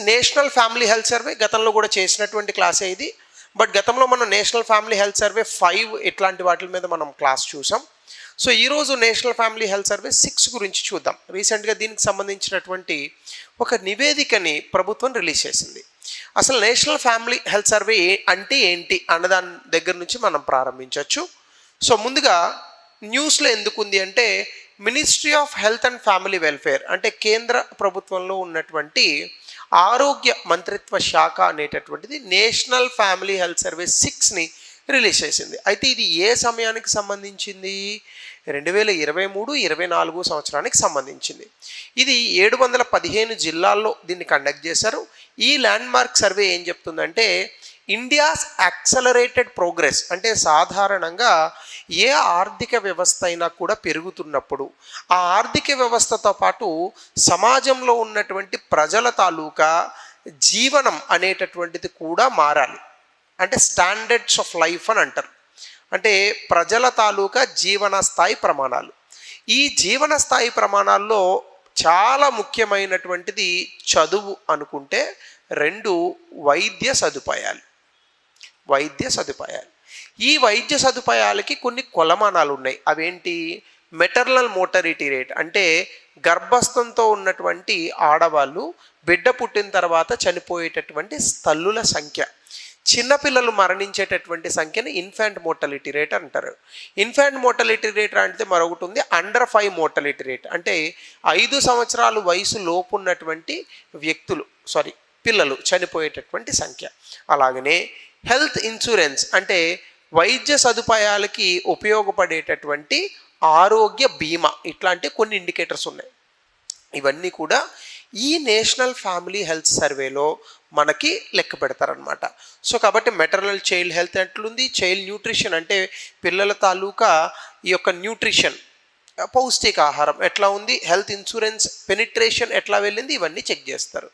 National family health survey గతంలో కూడా చేసినటువంటి క్లాసే ఇది. బట్ గతంలో మనం నేషనల్ ఫ్యామిలీ హెల్త్ సర్వే 5 ఇట్లాంటి వాటి మీద మనం క్లాస్ చూసాం. సో ఈరోజు నేషనల్ ఫ్యామిలీ హెల్త్ సర్వే 6 గురించి చూద్దాం. రీసెంట్గా దీనికి సంబంధించినటువంటి ఒక నివేదికని ప్రభుత్వం రిలీజ్ చేసింది. అసలు నేషనల్ ఫ్యామిలీ హెల్త్ సర్వే అంటే ఏంటి అన్నదాని దగ్గర నుంచి మనం ప్రారంభించవచ్చు. సో ముందుగా న్యూస్లో ఎందుకు ఉంది అంటే, ministry of health and family welfare అంటే కేంద్ర ప్రభుత్వంలో ఉన్నటువంటి ఆరోగ్య మంత్రిత్వ శాఖ అనేటటువంటిది నేషనల్ ఫ్యామిలీ హెల్త్ సర్వే 6ని రిలీజ్ చేసింది. అయితే ఇది ఏ సమయానికి సంబంధించింది? 2023-24 సంవత్సరానికి సంబంధించింది. ఇది 715 జిల్లాల్లో దీన్ని కండక్ట్ చేశారు. ఈ ల్యాండ్మార్క్ సర్వే ఏం చెప్తుందంటే, ఇండియాస్ యాక్సలరేటెడ్ ప్రోగ్రెస్ అంటే సాధారణంగా ఏ ఆర్థిక వ్యవస్థ అయినా కూడా పెరుగుతున్నప్పుడు ఆ ఆర్థిక వ్యవస్థతో పాటు సమాజంలో ఉన్నటువంటి ప్రజల తాలూకా జీవనం అనేటటువంటిది కూడా మారాలి. అంటే స్టాండర్డ్స్ ఆఫ్ లైఫ్ అని అంటారు. అంటే ప్రజల తాలూకా జీవన స్థాయి ప్రమాణాలు. ఈ జీవన స్థాయి ప్రమాణాల్లో చాలా ముఖ్యమైనటువంటిది చదువు అనుకుంటే, 2 వైద్య సదుపాయాలు. ఈ వైద్య సదుపాయాలకి కొన్ని కొలమానాలు ఉన్నాయి. అవేంటి? మెటర్నల్ మోర్టాలిటీ రేట్ అంటే గర్భస్థంతో ఉన్నటువంటి ఆడవాళ్ళు బిడ్డ పుట్టిన తర్వాత చనిపోయేటటువంటి తల్లుల సంఖ్య, చిన్నపిల్లలు మరణించేటటువంటి సంఖ్యని ఇన్ఫాంట్ మోర్టాలిటీ రేట్ అంటారు. ఇన్ఫాంట్ మోర్టాలిటీ రేట్ అంటే మరొకటి ఉంది, అండర్ 5 మోర్టాలిటీ రేట్ అంటే 5 సంవత్సరాలు వయసు లోపు ఉన్నటువంటి పిల్లలు చనిపోయేటటువంటి సంఖ్య. అలాగనే హెల్త్ ఇన్సూరెన్స్ అంటే వైద్య సదుపాయాలకి ఉపయోగపడేటటువంటి ఆరోగ్య బీమా, ఇట్లాంటి కొన్ని ఇండికేటర్స్ ఉన్నాయి. ఇవన్నీ కూడా ఈ నేషనల్ ఫ్యామిలీ హెల్త్ సర్వేలో మనకి లెక్క పెడతారనమాట. సో కాబట్టి మెటర్నల్ చైల్డ్ హెల్త్ ఎట్లుంది, చైల్డ్ న్యూట్రిషన్ అంటే పిల్లల తాలూకా ఈ యొక్క న్యూట్రిషన్ పౌష్టికాహారం ఎట్లా ఉంది, హెల్త్ ఇన్సూరెన్స్ పెనిట్రేషన్ ఎట్లా వెళ్ళింది, ఇవన్నీ చెక్ చేస్తారు.